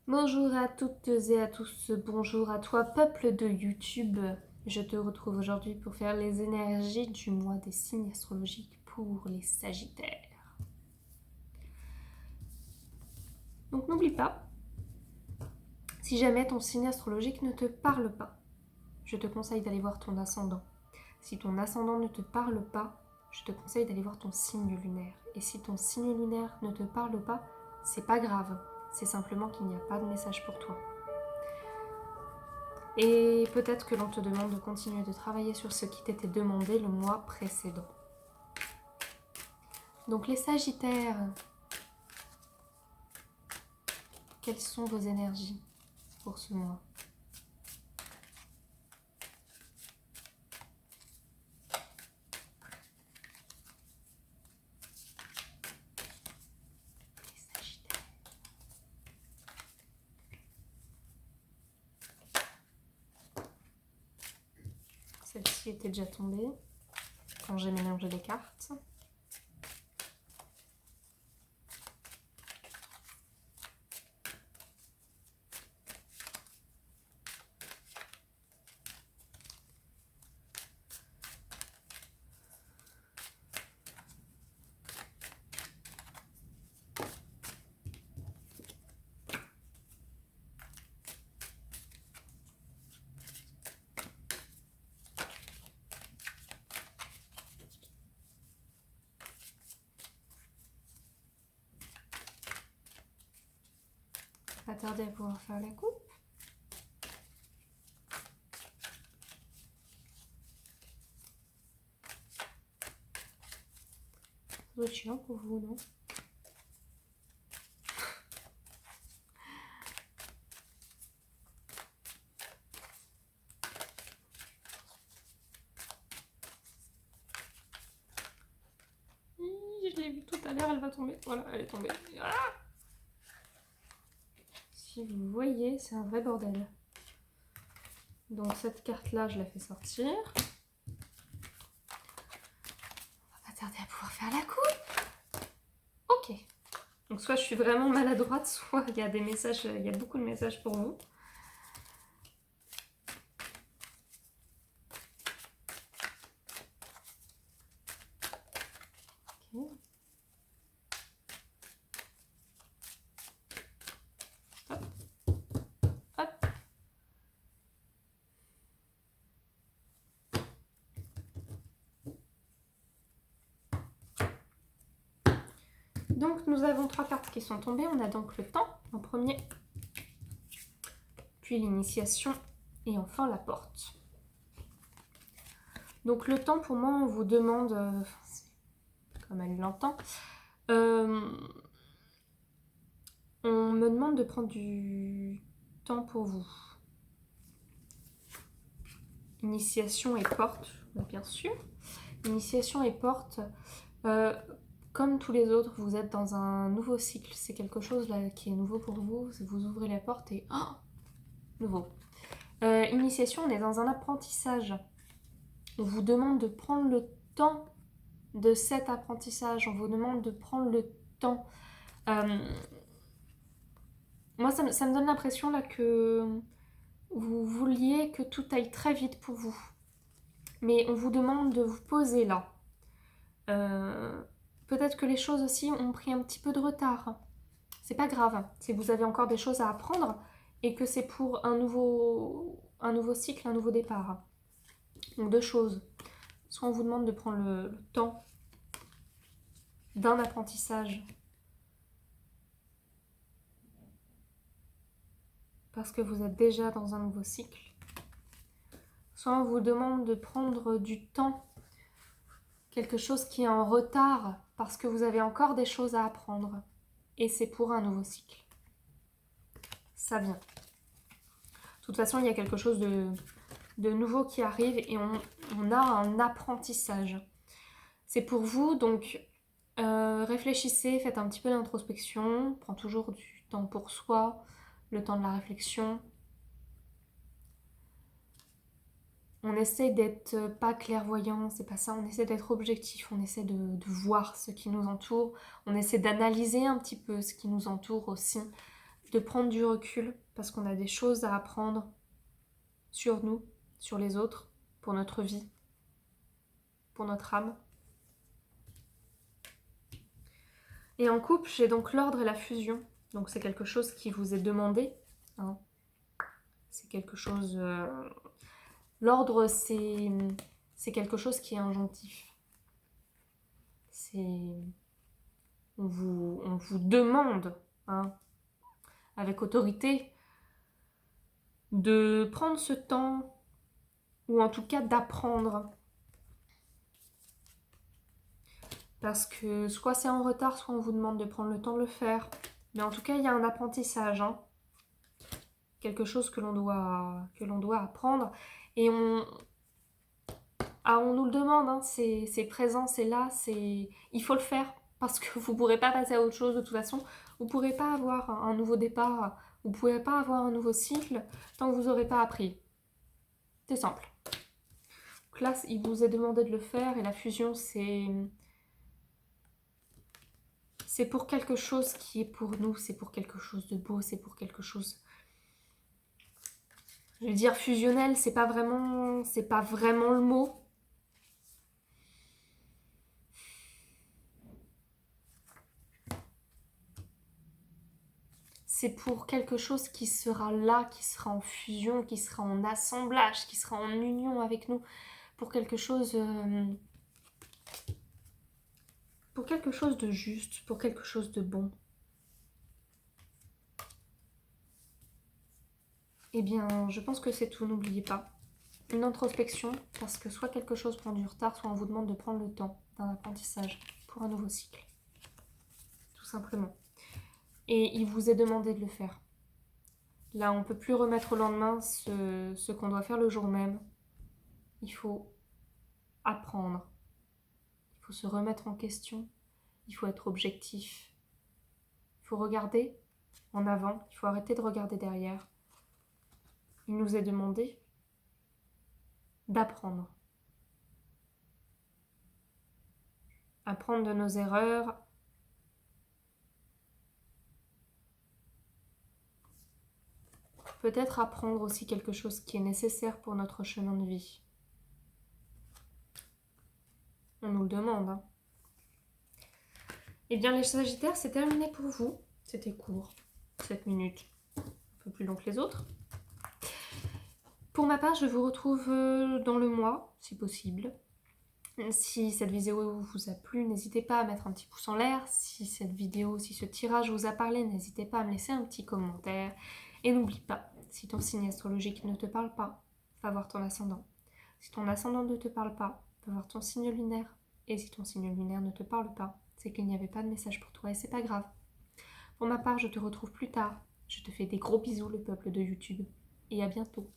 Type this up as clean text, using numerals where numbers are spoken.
Bonjour à toutes et à tous, bonjour à toi peuple de YouTube. Je te retrouve aujourd'hui pour faire les énergies du mois des signes astrologiques pour les Sagittaires. Donc n'oublie pas, si jamais ton signe astrologique ne te parle pas, je te conseille d'aller voir ton ascendant. Si ton ascendant ne te parle pas, je te conseille d'aller voir ton signe lunaire. Et si ton signe lunaire ne te parle pas, c'est pas grave, c'est simplement qu'il n'y a pas de message pour toi. Et peut-être que l'on te demande de continuer de travailler sur ce qui t'était demandé le mois précédent. Donc les Sagittaires, quelles sont vos énergies pour ce mois? Les Sagittaires. Celle-ci était déjà tombée quand j'ai mélangé les cartes. Pas tarder à pouvoir faire la coupe. Ça doit être chiant pour vous, non? Je l'ai vue tout à l'heure, elle va tomber. Voilà, elle est tombée. Ah, si vous voyez, c'est un vrai bordel. Donc cette carte-là, je la fais sortir. On va pas tarder à pouvoir faire la coupe. Ok. Donc soit je suis vraiment maladroite, soit il y a des messages, il y a beaucoup de messages pour vous. Okay. Hop. Hop. Donc nous avons 3 cartes qui sont tombées. On a donc le temps en premier, puis l'initiation et enfin la porte. Donc le temps, pour moi, on vous demande, comme elle l'entend, on me demande de prendre du temps pour vous. Initiation et porte, bien sûr. Initiation et porte, comme tous les autres, vous êtes dans un nouveau cycle. C'est quelque chose là qui est nouveau pour vous. Vous ouvrez la porte et... Oh, nouveau. Initiation, on est dans un apprentissage. On vous demande de prendre le temps de cet apprentissage. On vous demande de prendre le temps. Moi, ça me donne l'impression là que vous vouliez que tout aille très vite pour vous. Mais on vous demande de vous poser là. Peut-être que les choses aussi ont pris un petit peu de retard. C'est pas grave. Si vous avez encore des choses à apprendre et que c'est pour un nouveau cycle, un nouveau départ. Donc deux choses. Soit on vous demande de prendre le temps d'un apprentissage parce que vous êtes déjà dans un nouveau cycle. Soit on vous demande de prendre du temps, quelque chose qui est en retard parce que vous avez encore des choses à apprendre. Et c'est pour un nouveau cycle. Ça vient. De toute façon, il y a quelque chose de nouveau qui arrive et on a un apprentissage. C'est pour vous, donc réfléchissez, faites un petit peu d'introspection, prends toujours du temps pour soi, le temps de la réflexion. On essaie d'être pas clairvoyant, c'est pas ça, on essaie d'être objectif, on essaie de voir ce qui nous entoure, on essaie d'analyser un petit peu ce qui nous entoure aussi, de prendre du recul parce qu'on a des choses à apprendre sur nous, sur les autres, pour notre vie, pour notre âme. Et en couple, j'ai donc l'ordre et la fusion. Donc c'est quelque chose qui vous est demandé. Hein. C'est quelque chose... L'ordre, c'est quelque chose qui est injonctif. On vous demande, hein, avec autorité, de prendre ce temps, ou en tout cas d'apprendre. Parce que soit c'est en retard, soit on vous demande de prendre le temps de le faire. Mais en tout cas, il y a un apprentissage, hein. Quelque chose que l'on doit apprendre. Et on nous le demande, hein. C'est présent, c'est là, il faut le faire. Parce que vous ne pourrez pas passer à autre chose de toute façon. Vous ne pourrez pas avoir un nouveau départ. Vous ne pourrez pas avoir un nouveau cycle tant que vous n'aurez pas appris. C'est simple. Donc là, il vous est demandé de le faire. Et la fusion, c'est pour quelque chose qui est pour nous, c'est pour quelque chose de beau, c'est pour quelque chose... Je vais dire fusionnel, c'est pas vraiment le mot. C'est pour quelque chose qui sera là, qui sera en fusion, qui sera en assemblage, qui sera en union avec nous, pour quelque chose de juste, pour quelque chose de bon. Eh bien, je pense que c'est tout, n'oubliez pas. Une introspection, parce que soit quelque chose prend du retard, soit on vous demande de prendre le temps d'un apprentissage pour un nouveau cycle. Tout simplement. Et il vous est demandé de le faire. Là, on ne peut plus remettre au lendemain ce qu'on doit faire le jour même. Il faut apprendre. Il faut se remettre en question. Il faut être objectif. Il faut regarder en avant. Il faut arrêter de regarder derrière. Il nous est demandé d'apprendre. Apprendre de nos erreurs. Peut-être apprendre aussi quelque chose qui est nécessaire pour notre chemin de vie. On nous le demande. Hein. Eh bien, les Sagittaires, c'est terminé pour vous. C'était court, 7 minutes, un peu plus long que les autres. Pour ma part, je vous retrouve dans le mois, si possible. Si cette vidéo vous a plu, n'hésitez pas à mettre un petit pouce en l'air. Si cette vidéo, si ce tirage vous a parlé, n'hésitez pas à me laisser un petit commentaire. Et n'oublie pas, si ton signe astrologique ne te parle pas, va voir ton ascendant. Si ton ascendant ne te parle pas, va voir ton signe lunaire. Et si ton signe lunaire ne te parle pas, c'est qu'il n'y avait pas de message pour toi et c'est pas grave. Pour ma part, je te retrouve plus tard. Je te fais des gros bisous, le peuple de YouTube. Et à bientôt.